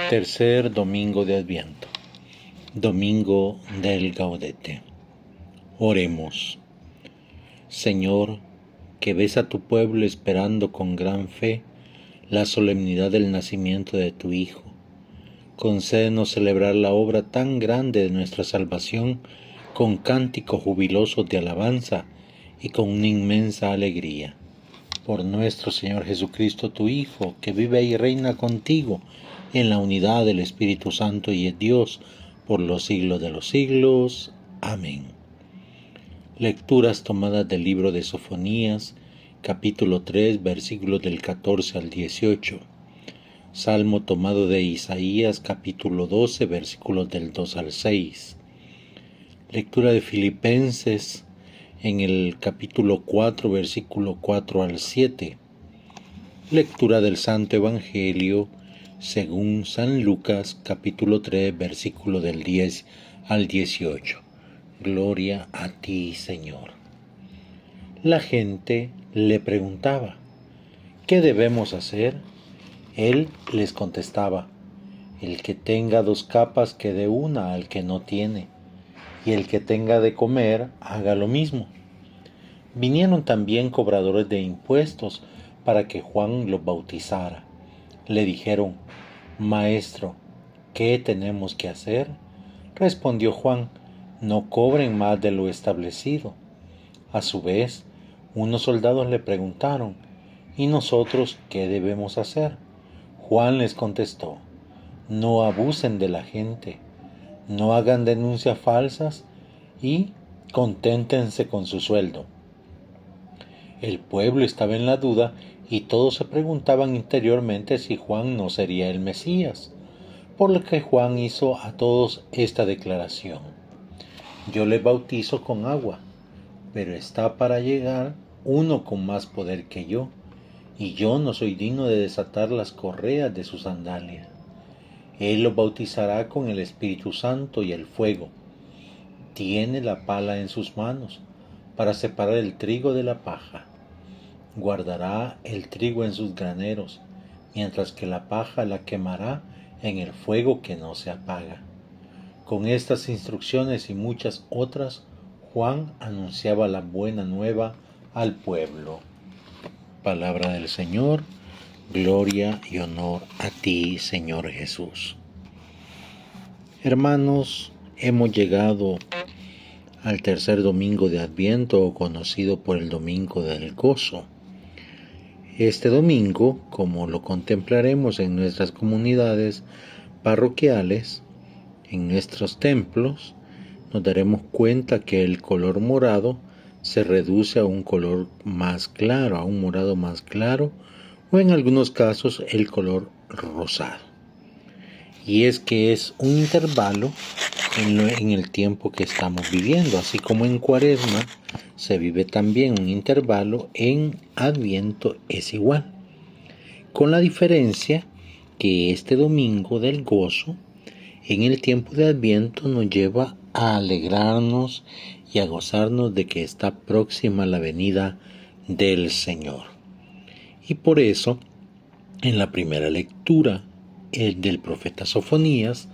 Tercer domingo de Adviento, domingo del Gaudete. Oremos. Señor, que ves a tu pueblo esperando con gran fe la solemnidad del nacimiento de tu Hijo, concédenos celebrar la obra tan grande de nuestra salvación con cánticos jubilosos de alabanza y con una inmensa alegría. Por nuestro Señor Jesucristo, tu Hijo, que vive y reina contigo en la unidad del Espíritu Santo y es Dios por los siglos de los siglos. Amén. Lecturas tomadas del libro de Sofonías, capítulo 3, versículos del 14 al 18. Salmo tomado de Isaías, capítulo 12, versículos del 2 al 6. Lectura de Filipenses, en el capítulo 4, versículo 4 al 7. Lectura del Santo Evangelio según San Lucas, capítulo 3, versículo del 10 al 18. Gloria a ti, Señor. La gente le preguntaba, ¿qué debemos hacer? Él les contestaba, el que tenga 2 capas que dé una al que no tiene, y el que tenga de comer haga lo mismo. Vinieron también cobradores de impuestos para que Juan los bautizara. Le dijeron, Maestro, ¿qué tenemos que hacer? Respondió Juan, no cobren más de lo establecido. A su vez, unos soldados le preguntaron, ¿y nosotros qué debemos hacer? Juan les contestó, no abusen de la gente, no hagan denuncias falsas y conténtense con su sueldo. El pueblo estaba en la duda y todos se preguntaban interiormente si Juan no sería el Mesías, por lo que Juan hizo a todos esta declaración. Yo les bautizo con agua, pero está para llegar uno con más poder que yo, y yo no soy digno de desatar las correas de sus sandalias. Él los bautizará con el Espíritu Santo y el fuego. Tiene la pala en sus manos para separar el trigo de la paja. Guardará el trigo en sus graneros, mientras que la paja la quemará en el fuego que no se apaga. Con estas instrucciones y muchas otras, Juan anunciaba la buena nueva al pueblo. Palabra del Señor, gloria y honor a ti, Señor Jesús. Hermanos, hemos llegado al tercer domingo de Adviento, conocido por el Domingo del Gozo. Este domingo, como lo contemplaremos en nuestras comunidades parroquiales, en nuestros templos, nos daremos cuenta que el color morado se reduce a un color más claro, a un morado más claro, o en algunos casos el color rosado. Y es que es un intervalo en el tiempo que estamos viviendo, así como en Cuaresma se vive también un intervalo, en Adviento es igual, con la diferencia que este domingo del gozo en el tiempo de Adviento nos lleva a alegrarnos y a gozarnos de que está próxima la venida del Señor. Y por eso, en la primera lectura del profeta Sofonías,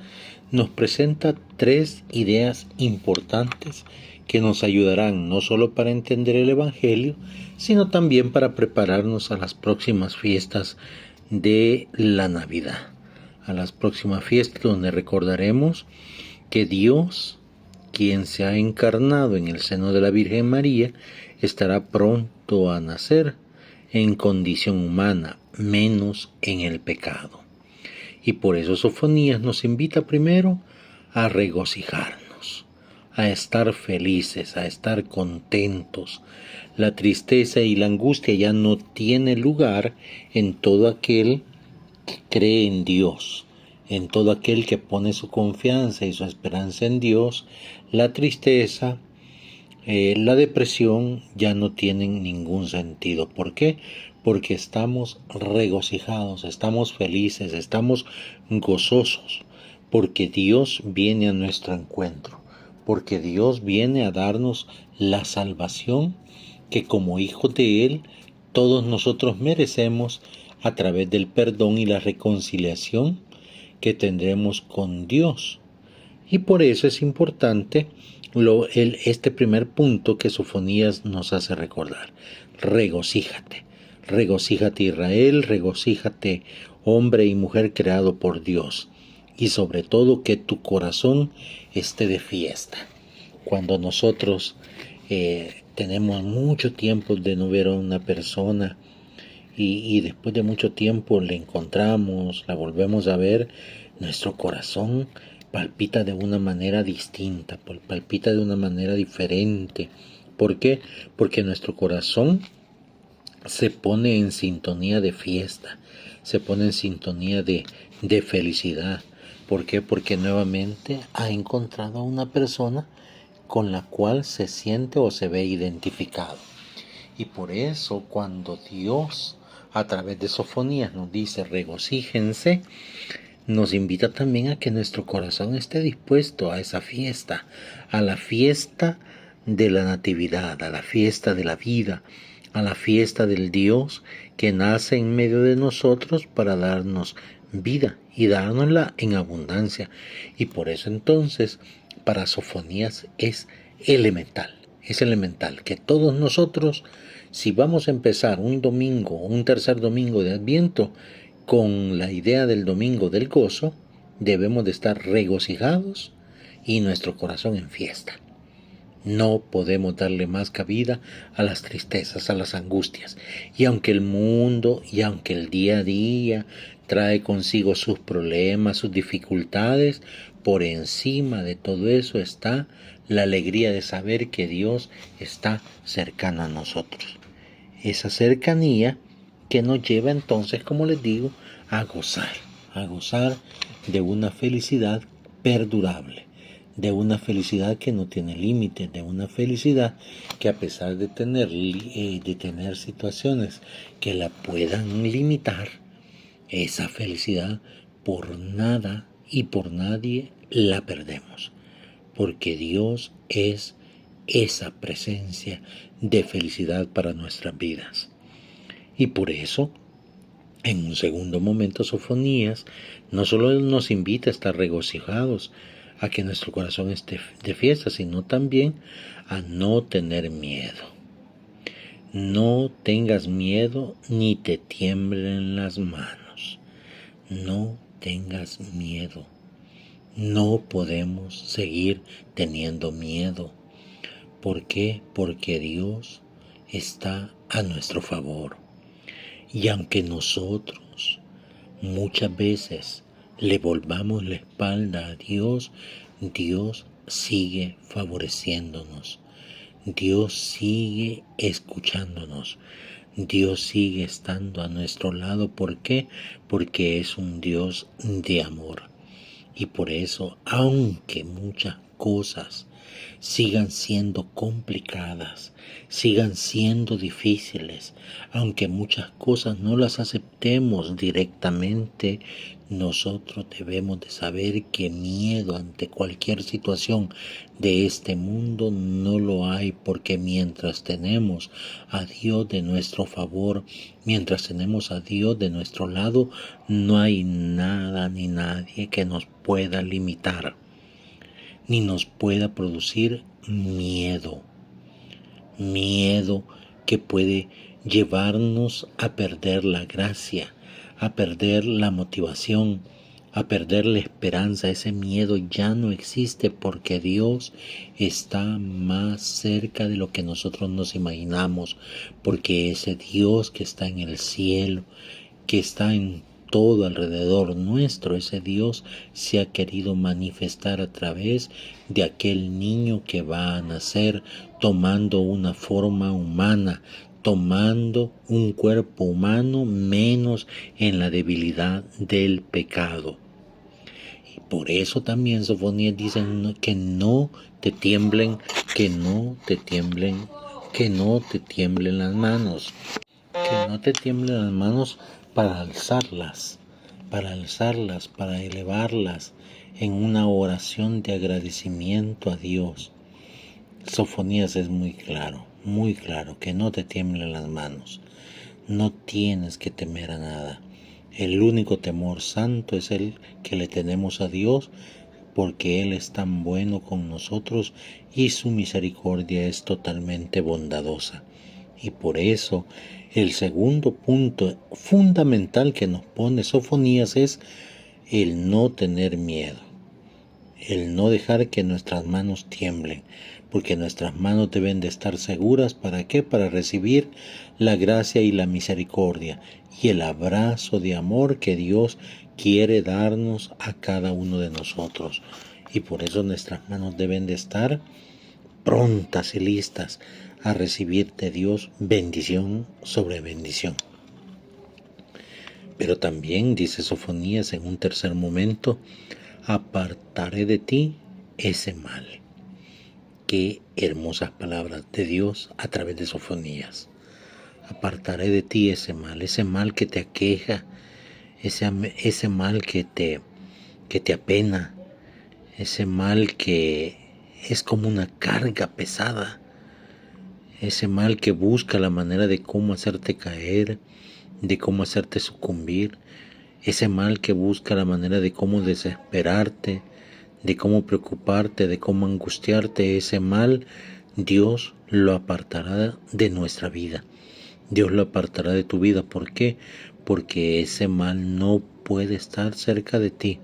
nos presenta 3 ideas importantes que nos ayudarán no solo para entender el Evangelio, sino también para prepararnos a las próximas fiestas de la Navidad, a las próximas fiestas donde recordaremos que Dios, quien se ha encarnado en el seno de la Virgen María, estará pronto a nacer en condición humana, menos en el pecado. Y por eso Sofonías nos invita primero a regocijarnos, a estar felices, a estar contentos. La tristeza y la angustia ya no tiene lugar en todo aquel que cree en Dios, en todo aquel que pone su confianza y su esperanza en Dios. La tristeza, la depresión ya no tienen ningún sentido. ¿Por qué? Porque estamos regocijados, estamos felices, estamos gozosos, porque Dios viene a nuestro encuentro, porque Dios viene a darnos la salvación que como hijos de Él todos nosotros merecemos a través del perdón y la reconciliación que tendremos con Dios. Y por eso es importante este primer punto que Sofonías nos hace recordar. Regocíjate. Regocíjate Israel, regocíjate hombre y mujer creado por Dios. Y sobre todo que tu corazón esté de fiesta. Cuando nosotros tenemos mucho tiempo de no ver a una persona y después de mucho tiempo la encontramos, la volvemos a ver, nuestro corazón palpita de una manera distinta, palpita de una manera diferente. ¿Por qué? Porque nuestro corazón se pone en sintonía de fiesta, se pone en sintonía de felicidad. ¿Por qué? Porque nuevamente ha encontrado a una persona con la cual se siente o se ve identificado. Y por eso cuando Dios a través de Sofonías nos dice regocíjense, nos invita también a que nuestro corazón esté dispuesto a esa fiesta, a la fiesta de la natividad, a la fiesta de la vida, a la fiesta del Dios que nace en medio de nosotros para darnos vida y dárnosla en abundancia. Y por eso entonces para Sofonías es elemental que todos nosotros, si vamos a empezar un domingo, un tercer domingo de Adviento, con la idea del domingo del gozo, debemos de estar regocijados y nuestro corazón en fiesta. No podemos darle más cabida a las tristezas, a las angustias. Y aunque el mundo y aunque el día a día trae consigo sus problemas, sus dificultades, por encima de todo eso está la alegría de saber que Dios está cercano a nosotros. Esa cercanía que nos lleva entonces, como les digo, a gozar de una felicidad perdurable, de una felicidad que no tiene límites, de una felicidad que a pesar de tener situaciones que la puedan limitar, esa felicidad por nada y por nadie la perdemos, porque Dios es esa presencia de felicidad para nuestras vidas. Y por eso, en un segundo momento, Sofonías no solo nos invita a estar regocijados, a que nuestro corazón esté de fiesta, sino también a no tener miedo. No tengas miedo ni te tiemblen las manos. No tengas miedo. No podemos seguir teniendo miedo. ¿Por qué? Porque Dios está a nuestro favor. Y aunque nosotros muchas veces le volvamos la espalda a Dios, Dios sigue favoreciéndonos. Dios sigue escuchándonos. Dios sigue estando a nuestro lado. ¿Por qué? Porque es un Dios de amor. Y por eso, aunque muchas cosas sigan siendo complicadas, sigan siendo difíciles, aunque muchas cosas no las aceptemos directamente, nosotros debemos de saber que miedo ante cualquier situación de este mundo no lo hay, porque mientras tenemos a Dios de nuestro favor, mientras tenemos a Dios de nuestro lado, no hay nada ni nadie que nos pueda limitar, ni nos pueda producir miedo. Miedo que puede llevarnos a perder la gracia, a perder la motivación, a perder la esperanza. Ese miedo ya no existe porque Dios está más cerca de lo que nosotros nos imaginamos, porque ese Dios que está en el cielo, que está en todo alrededor nuestro, ese Dios se ha querido manifestar a través de aquel niño que va a nacer tomando una forma humana, tomando un cuerpo humano menos en la debilidad del pecado. Y por eso también Sofonías dice que no te tiemblen, que no te tiemblen, que no te tiemblen las manos, que no te tiemblen las manos para alzarlas, para elevarlas en una oración de agradecimiento a Dios. Sofonías es muy claro, que no te tiemblen las manos. No tienes que temer a nada. El único temor santo es el que le tenemos a Dios, porque Él es tan bueno con nosotros y su misericordia es totalmente bondadosa. Y por eso el segundo punto fundamental que nos pone Sofonías es el no tener miedo, el no dejar que nuestras manos tiemblen, porque nuestras manos deben de estar seguras. ¿Para qué? Para recibir la gracia y la misericordia y el abrazo de amor que Dios quiere darnos a cada uno de nosotros. Y por eso nuestras manos deben de estar prontas y listas a recibir de Dios bendición sobre bendición. Pero también dice Sofonías en un tercer momento: apartaré de ti ese mal. Qué hermosas palabras de Dios a través de Sofonías. Apartaré de ti ese mal que te aqueja, ese mal que te apena, ese mal que es como una carga pesada, ese mal que busca la manera de cómo hacerte caer, de cómo hacerte sucumbir, ese mal que busca la manera de cómo desesperarte, de cómo preocuparte, de cómo angustiarte. Ese mal Dios lo apartará de nuestra vida. Dios lo apartará de tu vida. ¿Por qué? Porque ese mal no puede estar cerca de ti,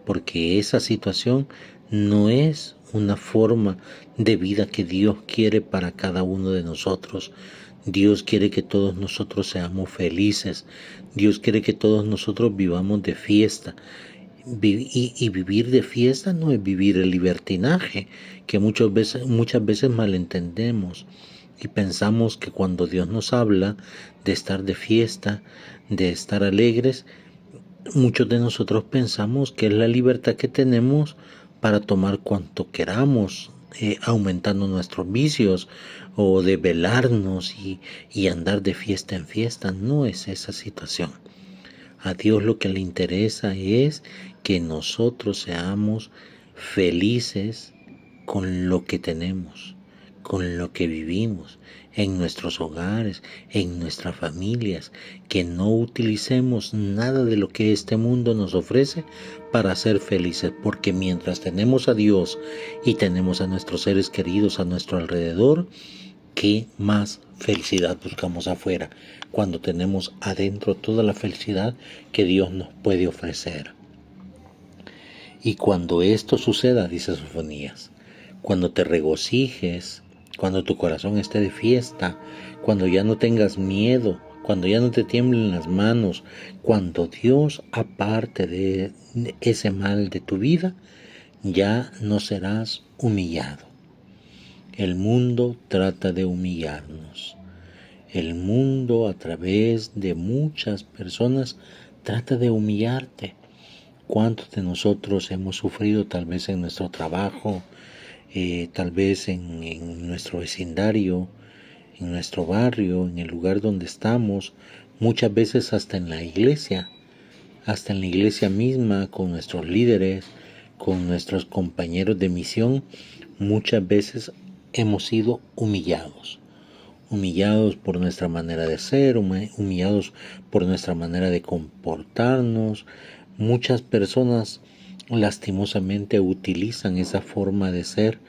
porque esa situación no es una forma de vida que Dios quiere para cada uno de nosotros. Dios quiere que todos nosotros seamos felices. Dios quiere que todos nosotros vivamos de fiesta. Y vivir de fiesta no es vivir el libertinaje, que muchas veces malentendemos y pensamos que cuando Dios nos habla de estar de fiesta, de estar alegres, muchos de nosotros pensamos que es la libertad que tenemos para tomar cuanto queramos, aumentando nuestros vicios o de velarnos y andar de fiesta en fiesta. No es esa situación. A Dios lo que le interesa es que nosotros seamos felices con lo que tenemos, con lo que vivimos, en nuestros hogares, en nuestras familias, que no utilicemos nada de lo que este mundo nos ofrece para ser felices, porque mientras tenemos a Dios y tenemos a nuestros seres queridos a nuestro alrededor, ¿qué más felicidad buscamos afuera cuando tenemos adentro toda la felicidad que Dios nos puede ofrecer? Y cuando esto suceda, dice Sofonías, cuando te regocijes, cuando tu corazón esté de fiesta, cuando ya no tengas miedo, cuando ya no te tiemblen las manos, cuando Dios aparte de ese mal de tu vida, ya no serás humillado. El mundo trata de humillarnos. El mundo, a través de muchas personas, trata de humillarte. ¿Cuántos de nosotros hemos sufrido tal vez en nuestro trabajo, tal vez en nuestro vecindario, en nuestro barrio, en el lugar donde estamos, muchas veces hasta en la iglesia misma, con nuestros líderes, con nuestros compañeros de misión, muchas veces hemos sido humillados por nuestra manera de ser, humillados por nuestra manera de comportarnos. Muchas personas lastimosamente utilizan esa forma de ser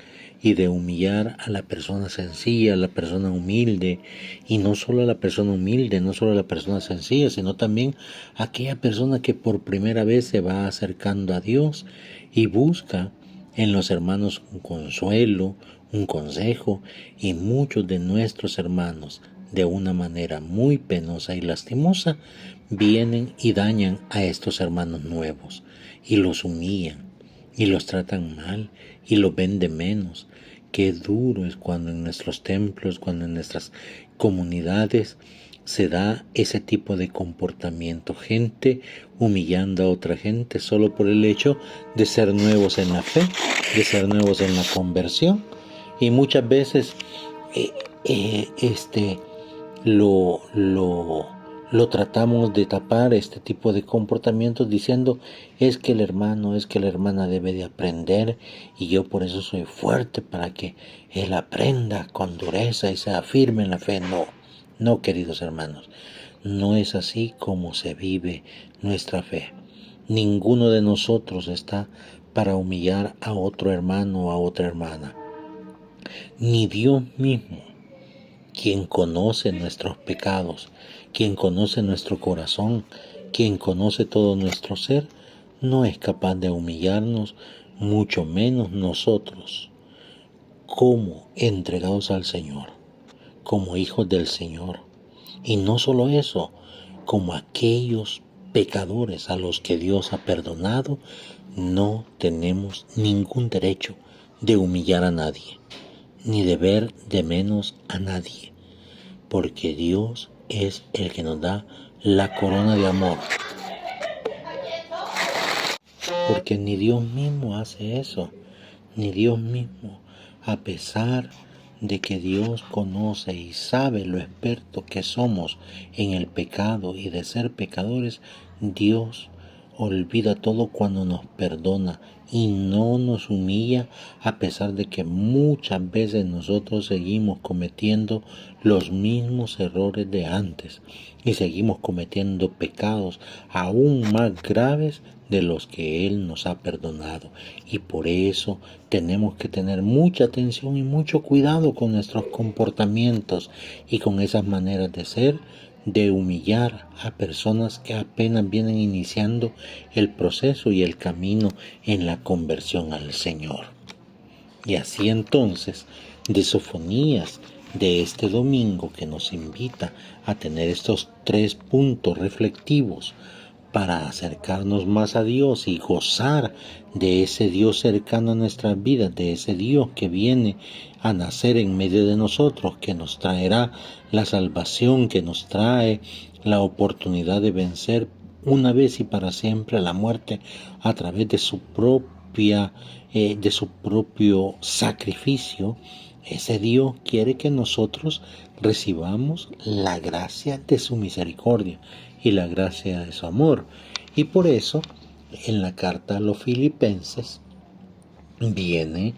y de humillar a la persona sencilla, a la persona humilde, y no solo a la persona humilde, no solo a la persona sencilla, sino también a aquella persona que por primera vez se va acercando a Dios y busca en los hermanos un consuelo, un consejo, y muchos de nuestros hermanos, de una manera muy penosa y lastimosa, vienen y dañan a estos hermanos nuevos y los humillan y los tratan mal y los ven de menos. Qué duro es cuando en nuestros templos, cuando en nuestras comunidades se da ese tipo de comportamiento, gente humillando a otra gente solo por el hecho de ser nuevos en la fe, de ser nuevos en la conversión. Y muchas veces lo tratamos de tapar, este tipo de comportamientos, diciendo: es que el hermano, es que la hermana debe de aprender y yo por eso soy fuerte, para que él aprenda con dureza y sea firme en la fe. No, queridos hermanos, no es así como se vive nuestra fe. Ninguno de nosotros está para humillar a otro hermano o a otra hermana. Ni Dios mismo, quien conoce nuestros pecados, quien conoce nuestro corazón, quien conoce todo nuestro ser, no es capaz de humillarnos, mucho menos nosotros, como entregados al Señor, como hijos del Señor. Y no solo eso, como aquellos pecadores a los que Dios ha perdonado, no tenemos ningún derecho de humillar a nadie, ni de ver de menos a nadie, porque Dios es el que nos da la corona de amor. Porque ni Dios mismo hace eso, ni Dios mismo, a pesar de que Dios conoce y sabe lo expertos que somos en el pecado y de ser pecadores, Dios olvida todo cuando nos perdona y no nos humilla, a pesar de que muchas veces nosotros seguimos cometiendo los mismos errores de antes y seguimos cometiendo pecados aún más graves de los que Él nos ha perdonado. Y por eso tenemos que tener mucha atención y mucho cuidado con nuestros comportamientos y con esas maneras de ser, de humillar a personas que apenas vienen iniciando el proceso y el camino en la conversión al Señor. Y así entonces, de Sofonías de este domingo, que nos invita a tener estos 3 puntos reflectivos para acercarnos más a Dios y gozar de ese Dios cercano a nuestras vidas, de ese Dios que viene a nacer en medio de nosotros, que nos traerá la salvación, que nos trae la oportunidad de vencer una vez y para siempre a la muerte a través de su propio sacrificio. Ese Dios quiere que nosotros recibamos la gracia de su misericordia y la gracia de su amor. Y por eso, en la carta a los Filipenses, viene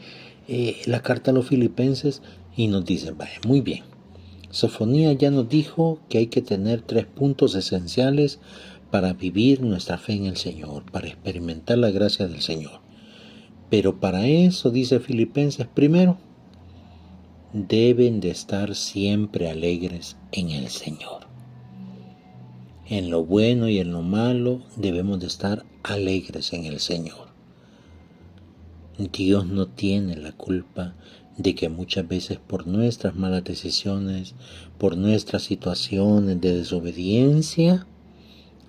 la carta a los Filipenses y nos dice, vaya, muy bien, Sofonía ya nos dijo que hay que tener 3 puntos esenciales para vivir nuestra fe en el Señor, para experimentar la gracia del Señor. Pero para eso, dice Filipenses, primero, deben de estar siempre alegres en el Señor. En lo bueno y en lo malo debemos de estar alegres en el Señor. Dios no tiene la culpa de que muchas veces por nuestras malas decisiones, por nuestras situaciones de desobediencia,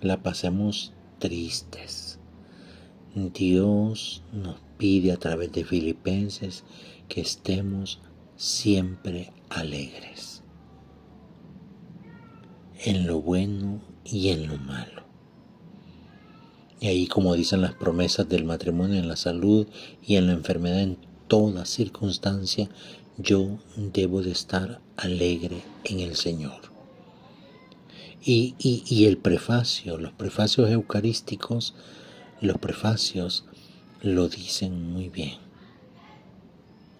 la pasemos tristes. Dios nos pide a través de Filipenses que estemos siempre alegres, en lo bueno y en lo malo. Y ahí, como dicen las promesas del matrimonio, en la salud y en la enfermedad, en toda circunstancia, yo debo de estar alegre en el Señor. Y el prefacio, los prefacios eucarísticos, los prefacios lo dicen muy bien.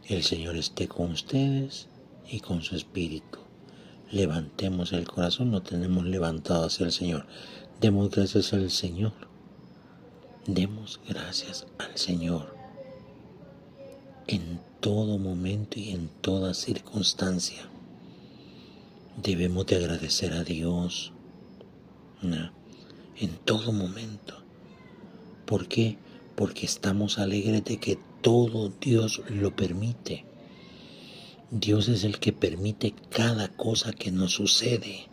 El Señor esté con ustedes y con su espíritu. Levantemos el corazón, lo tenemos levantado hacia el Señor. Demos gracias al Señor. Demos gracias al Señor en todo momento y en toda circunstancia. Debemos de agradecer a Dios, ¿no?, en todo momento. ¿Por qué? Porque estamos alegres de que todo Dios lo permite. Dios es el que permite cada cosa que nos sucede.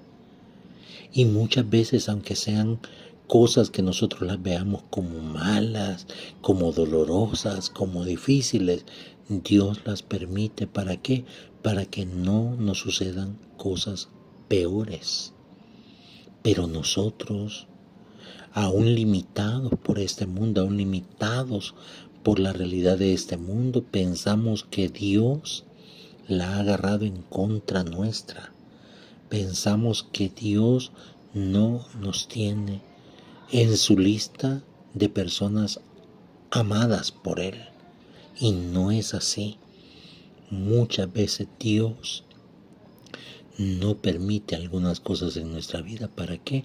Y muchas veces, aunque sean cosas que nosotros las veamos como malas, como dolorosas, como difíciles, Dios las permite. ¿Para qué? Para que no nos sucedan cosas peores. Pero nosotros, aún limitados por este mundo, aún limitados por la realidad de este mundo, pensamos que Dios la ha agarrado en contra nuestra. Pensamos que Dios no nos tiene en su lista de personas amadas por Él. Y no es así. Muchas veces Dios no permite algunas cosas en nuestra vida. ¿Para qué?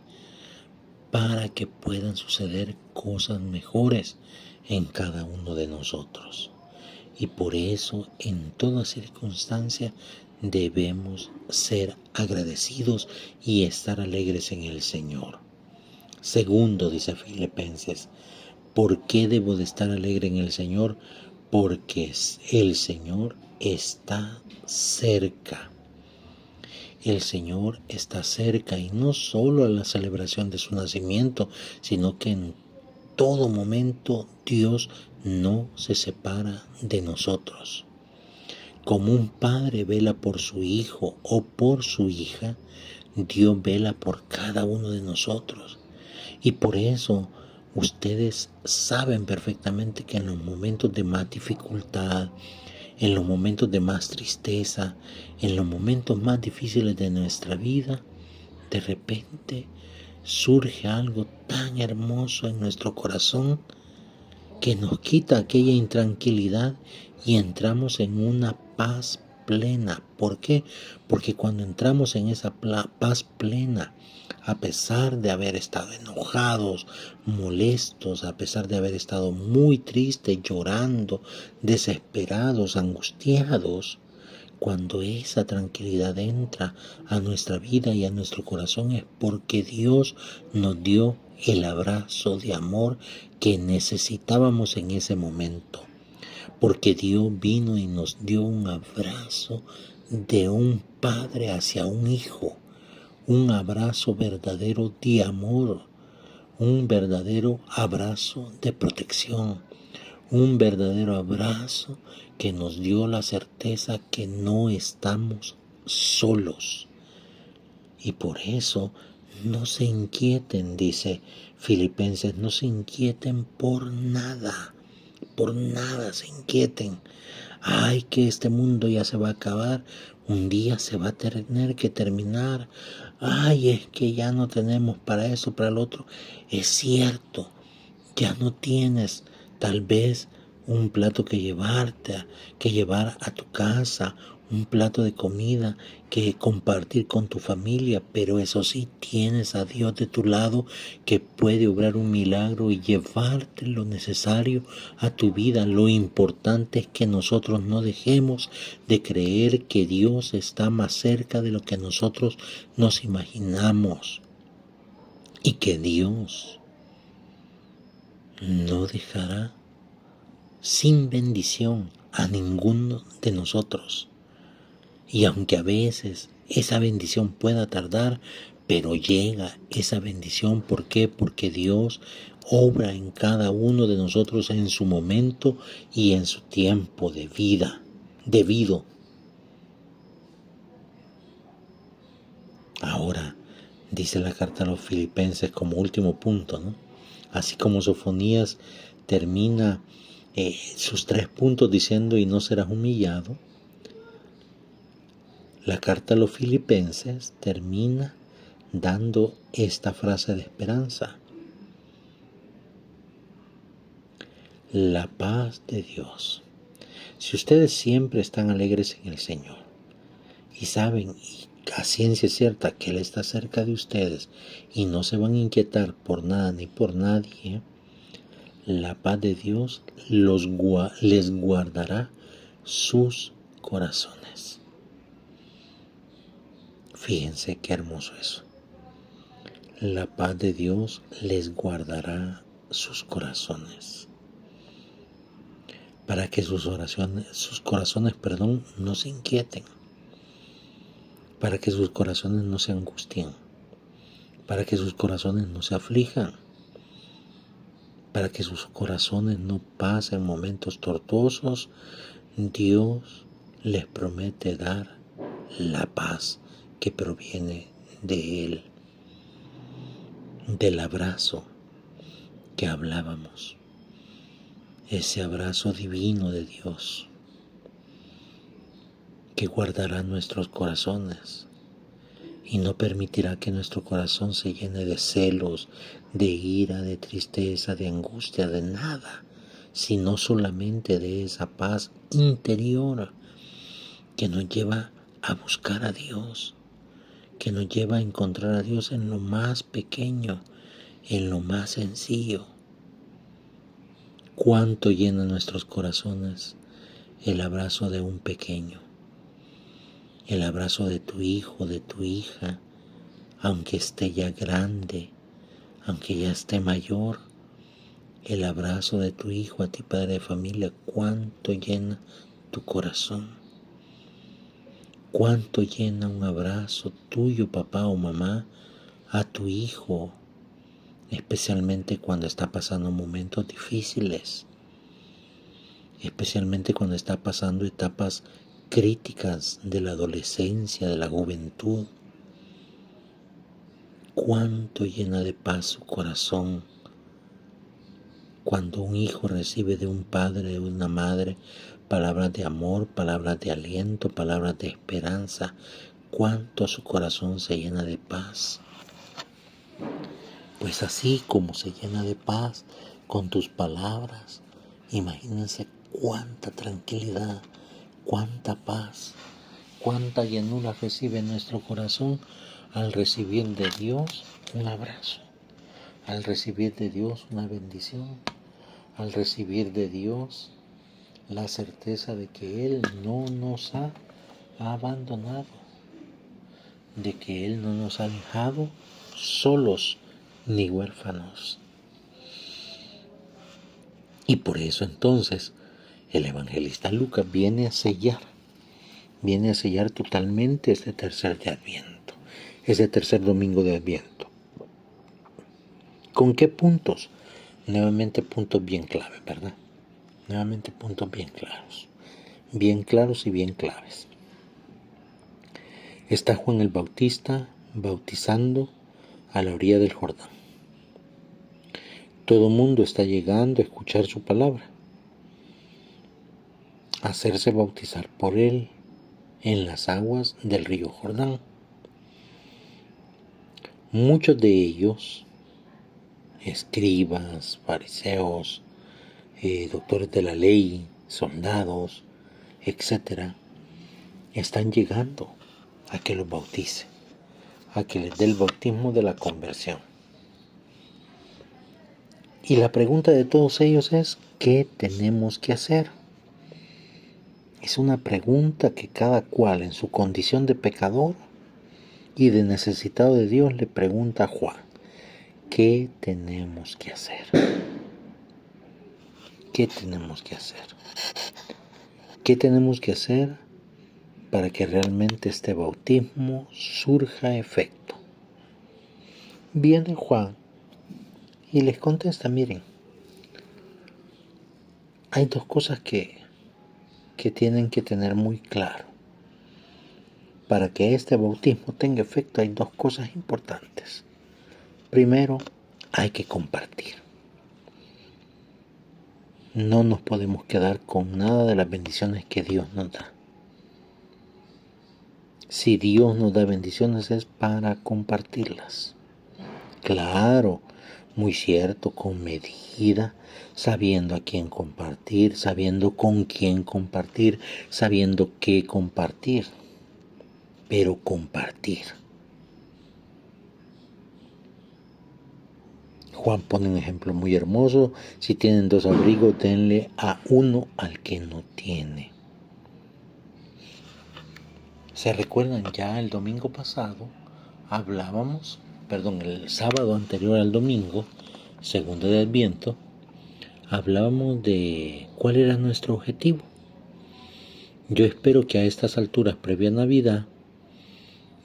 Para que puedan suceder cosas mejores en cada uno de nosotros. Y por eso, en toda circunstancia, debemos ser agradecidos y estar alegres en el Señor. Segundo, dice Filipenses, ¿por qué debo de estar alegre en el Señor? Porque el Señor está cerca. El Señor está cerca, y no solo a la celebración de su nacimiento, sino que en todo momento Dios no se separa de nosotros. Como un padre vela por su hijo o por su hija, Dios vela por cada uno de nosotros. Y por eso ustedes saben perfectamente que en los momentos de más dificultad, en los momentos de más tristeza, en los momentos más difíciles de nuestra vida, de repente surge algo tan hermoso en nuestro corazón que nos quita aquella intranquilidad y entramos en una paz plena. ¿Por qué? Porque cuando entramos en esa paz plena, a pesar de haber estado enojados, molestos, a pesar de haber estado muy tristes, llorando, desesperados, angustiados, cuando esa tranquilidad entra a nuestra vida y a nuestro corazón, es porque Dios nos dio el abrazo de amor que necesitábamos en ese momento. Porque Dios vino y nos dio un abrazo de un padre hacia un hijo. Un abrazo verdadero de amor. Un verdadero abrazo de protección. Un verdadero abrazo que nos dio la certeza que no estamos solos. Y por eso no se inquieten, dice Filipenses, no se inquieten por nada se inquieten. Ay, que este mundo ya se va a acabar, un día se va a tener que terminar. Ay, es que ya no tenemos para eso, para lo otro. Es cierto, ya no tienes tal vez un plato que llevar a tu casa, un plato de comida que compartir con tu familia, pero eso sí, tienes a Dios de tu lado que puede obrar un milagro y llevarte lo necesario a tu vida. Lo importante es que nosotros no dejemos de creer que Dios está más cerca de lo que nosotros nos imaginamos, y que Dios no dejará sin bendición a ninguno de nosotros. Y aunque a veces esa bendición pueda tardar, pero llega esa bendición. ¿Por qué? Porque Dios obra en cada uno de nosotros en su momento y en su tiempo de vida, debido. Ahora, dice la carta a los Filipenses como último punto, ¿no? Así como Sofonías termina sus 3 puntos diciendo: y no serás humillado, la carta a los Filipenses termina dando esta frase de esperanza: la paz de Dios. Si ustedes siempre están alegres en el Señor y saben y a ciencia cierta que Él está cerca de ustedes y no se van a inquietar por nada ni por nadie, la paz de Dios les guardará sus corazones. Fíjense qué hermoso eso. La paz de Dios les guardará sus corazones, para que sus corazones, no se inquieten, para que sus corazones no se angustien, para que sus corazones no se aflijan, para que sus corazones no pasen momentos tortuosos. Dios les promete dar la paz que proviene de Él, del abrazo que hablábamos, ese abrazo divino de Dios que guardará nuestros corazones y no permitirá que nuestro corazón se llene de celos, de ira, de tristeza, de angustia, de nada, sino solamente de esa paz interior que nos lleva a buscar a Dios, que nos lleva a encontrar a Dios en lo más pequeño, en lo más sencillo. Cuánto llena nuestros corazones el abrazo de un pequeño, el abrazo de tu hijo, de tu hija, aunque esté ya grande, aunque ya esté mayor, el abrazo de tu hijo a ti, padre de familia, cuánto llena tu corazón. Cuánto llena un abrazo tuyo, papá o mamá, a tu hijo, especialmente cuando está pasando momentos difíciles, especialmente cuando está pasando etapas críticas de la adolescencia, de la juventud. Cuánto llena de paz su corazón cuando un hijo recibe de un padre, de una madre, palabras de amor, palabras de aliento, palabras de esperanza. Cuánto su corazón se llena de paz. Pues así como se llena de paz con tus palabras, imagínense cuánta tranquilidad, cuánta paz, cuánta llenura recibe nuestro corazón al recibir de Dios un abrazo, al recibir de Dios una bendición, al recibir de Dios la certeza de que Él no nos ha abandonado, de que Él no nos ha dejado solos ni huérfanos. Y por eso entonces el evangelista Lucas viene a sellar totalmente este tercer de Adviento, ese tercer domingo de Adviento. ¿Con qué puntos? Nuevamente puntos bien claves, ¿verdad? Nuevamente puntos bien claros y bien claves. Está Juan el Bautista bautizando a la orilla del Jordán. Todo el mundo está llegando a escuchar su palabra, a hacerse bautizar por él en las aguas del río Jordán. Muchos de ellos, escribas, fariseos, doctores de la ley, soldados, etc., están llegando a que los bautice, a que les dé el bautismo de la conversión. Y la pregunta de todos ellos es, ¿qué tenemos que hacer? Es una pregunta que cada cual en su condición de pecador y de necesitado de Dios le pregunta a Juan, ¿qué tenemos que hacer? ¿Qué tenemos que hacer? ¿Qué tenemos que hacer para que realmente este bautismo surja efecto? Viene Juan y les contesta, miren, hay dos cosas que tienen que tener muy claro. Para que este bautismo tenga efecto hay dos cosas importantes. Primero, hay que compartir. No nos podemos quedar con nada de las bendiciones que Dios nos da. Si Dios nos da bendiciones es para compartirlas. Claro, muy cierto, con medida, sabiendo a quién compartir, sabiendo con quién compartir, sabiendo qué compartir. Pero compartir. Juan pone un ejemplo muy hermoso. Si tienen 2 abrigos, denle a uno al que no tiene. ¿Se recuerdan? Ya el domingo pasado el sábado anterior al domingo, segundo de Adviento, hablábamos de cuál era nuestro objetivo. Yo espero que a estas alturas previa a Navidad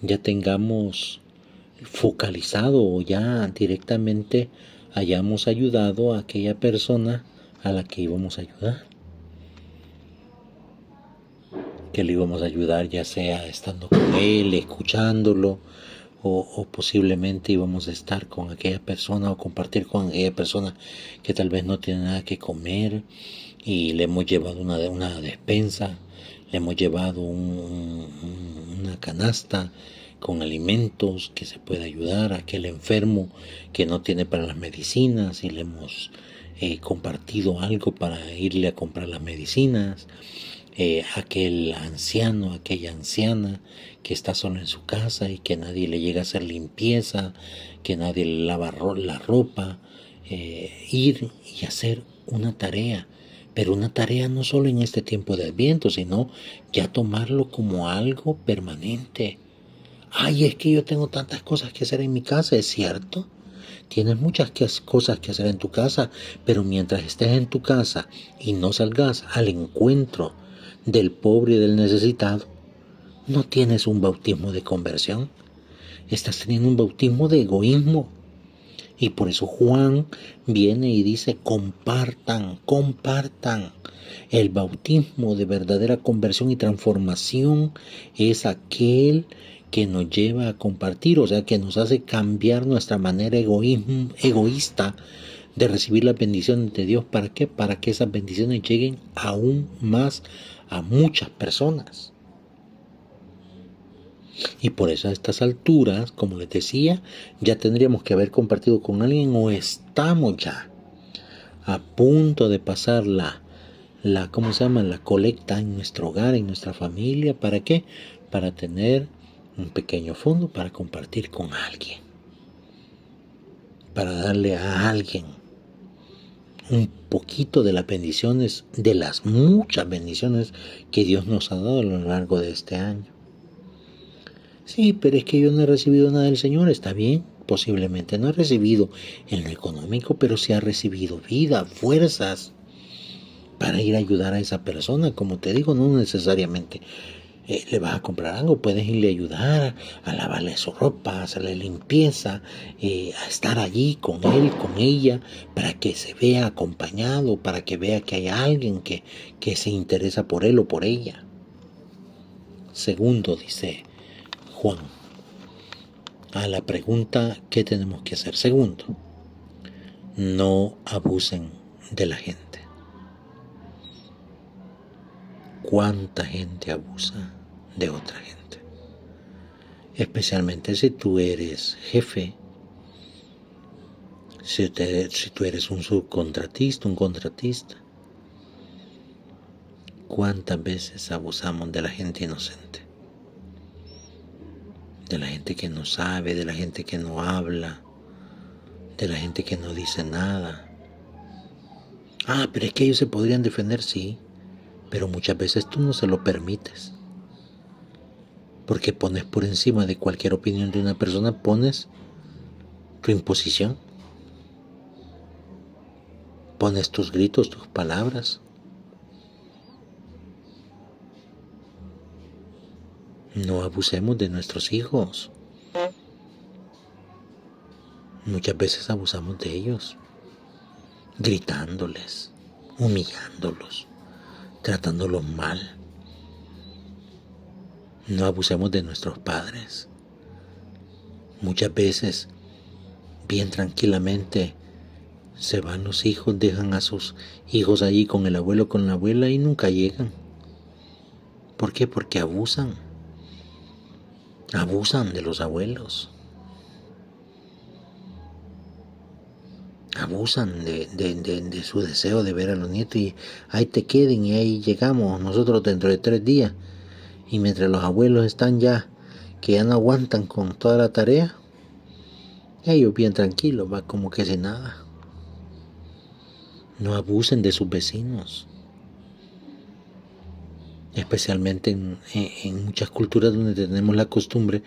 ya tengamos focalizado o ya directamente hayamos ayudado a aquella persona a la que íbamos a ayudar. Que le íbamos a ayudar ya sea estando con él, escuchándolo, o posiblemente íbamos a estar con aquella persona o compartir con aquella persona que tal vez no tiene nada que comer y le hemos llevado una despensa, le hemos llevado una canasta con alimentos que se puede ayudar a aquel enfermo que no tiene para las medicinas y le hemos compartido algo para irle a comprar las medicinas. aquel anciano, aquella anciana que está solo en su casa y que nadie le llega a hacer limpieza, que nadie le lava la ropa, ir y hacer una tarea, pero una tarea no solo en este tiempo de Adviento, sino ya tomarlo como algo permanente. Ay, es que yo tengo tantas cosas que hacer en mi casa, ¿es cierto? Tienes muchas cosas que hacer en tu casa, pero mientras estés en tu casa y no salgas al encuentro del pobre y del necesitado, no tienes un bautismo de conversión, estás teniendo un bautismo de egoísmo. Y por eso Juan viene y dice, compartan. El bautismo de verdadera conversión y transformación es aquel que nos lleva a compartir, o sea, que nos hace cambiar nuestra manera egoísta de recibir las bendiciones de Dios. ¿Para qué? Para que esas bendiciones lleguen aún más a muchas personas. Y por eso a estas alturas, como les decía, ya tendríamos que haber compartido con alguien o estamos ya a punto de pasar la colecta en nuestro hogar, en nuestra familia. ¿Para qué? Para tener un pequeño fondo para compartir con alguien. Para darle a alguien un poquito de las bendiciones, de las muchas bendiciones que Dios nos ha dado a lo largo de este año. Sí, pero es que yo no he recibido nada del Señor. Está bien, posiblemente no he recibido en lo económico, pero sí ha recibido vida, fuerzas para ir a ayudar a esa persona. Como te digo, no necesariamente le vas a comprar algo, puedes irle a ayudar, a lavarle su ropa, a hacerle limpieza, a estar allí con él, con ella, para que se vea acompañado, para que vea que hay alguien que se interesa por él o por ella. Segundo, dice Juan, a la pregunta ¿qué tenemos que hacer? Segundo, no abusen de la gente. ¿Cuánta gente abusa de otra gente? Especialmente si tú eres jefe, si tú eres un subcontratista, un contratista. ¿Cuántas veces abusamos de la gente inocente? De la gente que no sabe, de la gente que no habla, de la gente que no dice nada. Ah, pero es que ellos se podrían defender, sí, pero muchas veces tú no se lo permites. Porque pones por encima de cualquier opinión de una persona, pones tu imposición. Pones tus gritos, tus palabras. No abusemos de nuestros hijos. Muchas veces abusamos de ellos, gritándoles, humillándolos, tratándolos mal. No abusemos de nuestros padres. Muchas veces, bien tranquilamente, se van los hijos, dejan a sus hijos allí con el abuelo, con la abuela y nunca llegan. ¿Por qué? Porque abusan de los abuelos. Abusan de su deseo de ver a los nietos y ahí te queden y ahí llegamos nosotros dentro de 3 días. Y mientras los abuelos están ya, que ya no aguantan con toda la tarea, ellos bien tranquilos, va como que sin nada. No abusen de sus vecinos. Especialmente en muchas culturas donde tenemos la costumbre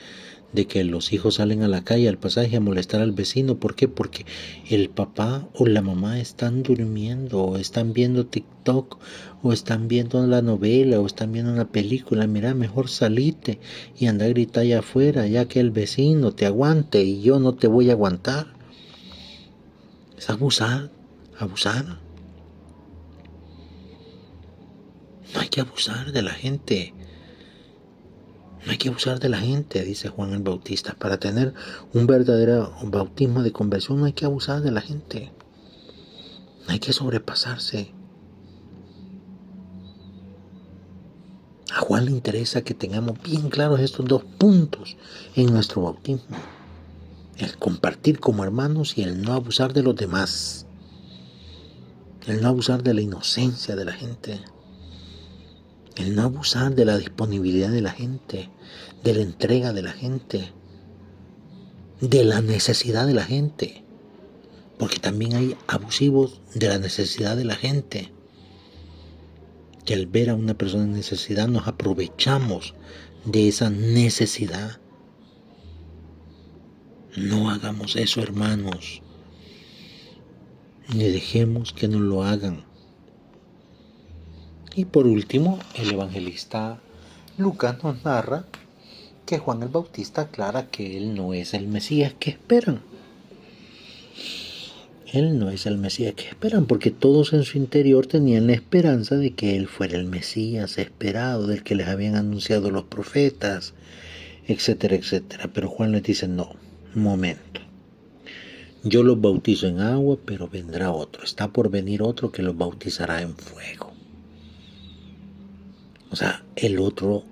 de que los hijos salen a la calle, al pasaje, a molestar al vecino. ¿Por qué? Porque el papá o la mamá están durmiendo, o están viendo TikTok, o están viendo la novela, o están viendo una película. Mira, mejor salite y anda a gritar allá afuera, ya que el vecino te aguante y yo no te voy a aguantar. Es abusar. No hay que abusar de la gente. No hay que abusar de la gente, dice Juan el Bautista. Para tener un verdadero bautismo de conversión no hay que abusar de la gente. No hay que sobrepasarse. A Juan le interesa que tengamos bien claros estos 2 puntos en nuestro bautismo. El compartir como hermanos y el no abusar de los demás. El no abusar de la inocencia de la gente. El no abusar de la disponibilidad de la gente, de la entrega de la gente, de la necesidad de la gente. Porque también hay abusivos de la necesidad de la gente. Que al ver a una persona en necesidad nos aprovechamos de esa necesidad. No hagamos eso, hermanos. Ni dejemos que nos lo hagan. Y por último, el evangelista Lucas nos narra que Juan el Bautista aclara que él no es el Mesías que esperan. Él no es el Mesías que esperan, porque todos en su interior tenían la esperanza de que él fuera el Mesías esperado, del que les habían anunciado los profetas, etcétera, etcétera. Pero Juan les dice, no, un momento. Yo los bautizo en agua, pero vendrá otro. Está por venir otro que los bautizará en fuego. O sea, el otro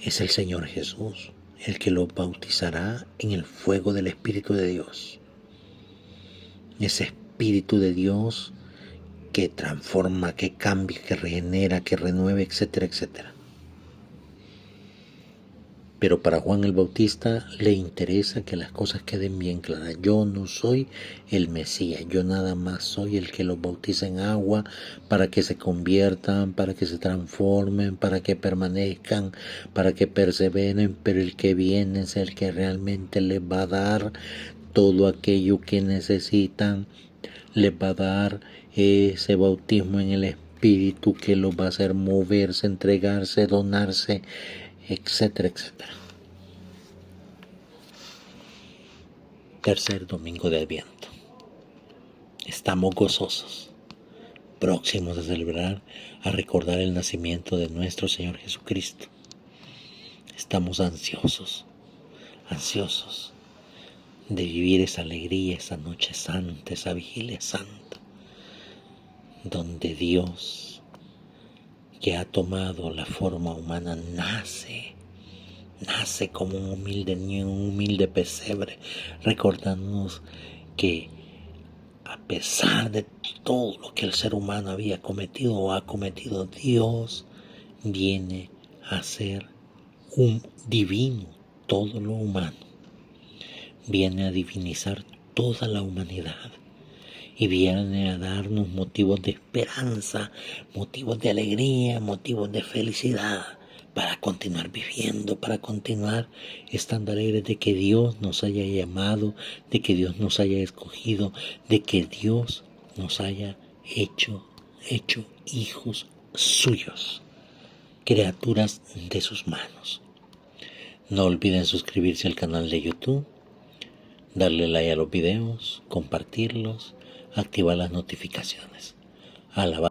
es el Señor Jesús, el que los bautizará en el fuego del Espíritu de Dios. Ese Espíritu de Dios que transforma, que cambia, que regenera, que renueve, etcétera, etcétera. Pero para Juan el Bautista le interesa que las cosas queden bien claras. Yo no soy el Mesías, yo nada más soy el que los bautiza en agua para que se conviertan, para que se transformen, para que permanezcan, para que perseveren, pero el que viene es el que realmente les va a dar todo aquello que necesitan, les va a dar ese bautismo en el Espíritu que los va a hacer moverse, entregarse, donarse, etcétera, etcétera. Tercer domingo de Adviento. Estamos gozosos, próximos a celebrar, a recordar el nacimiento de nuestro Señor Jesucristo. Estamos ansiosos de vivir esa alegría, esa noche santa, esa vigilia santa, donde Dios, que ha tomado la forma humana, nace como un humilde niño, un humilde pesebre, recordándonos que a pesar de todo lo que el ser humano había cometido o ha cometido, Dios viene a ser un divino todo lo humano, viene a divinizar toda la humanidad y viene a darnos motivos de esperanza, motivos de alegría, motivos de felicidad, para continuar viviendo, para continuar estando alegres de que Dios nos haya llamado, de que Dios nos haya escogido, de que Dios nos haya hecho hijos suyos, criaturas de sus manos. No olviden suscribirse al canal de YouTube, darle like a los videos, compartirlos, activar las notificaciones. Alabado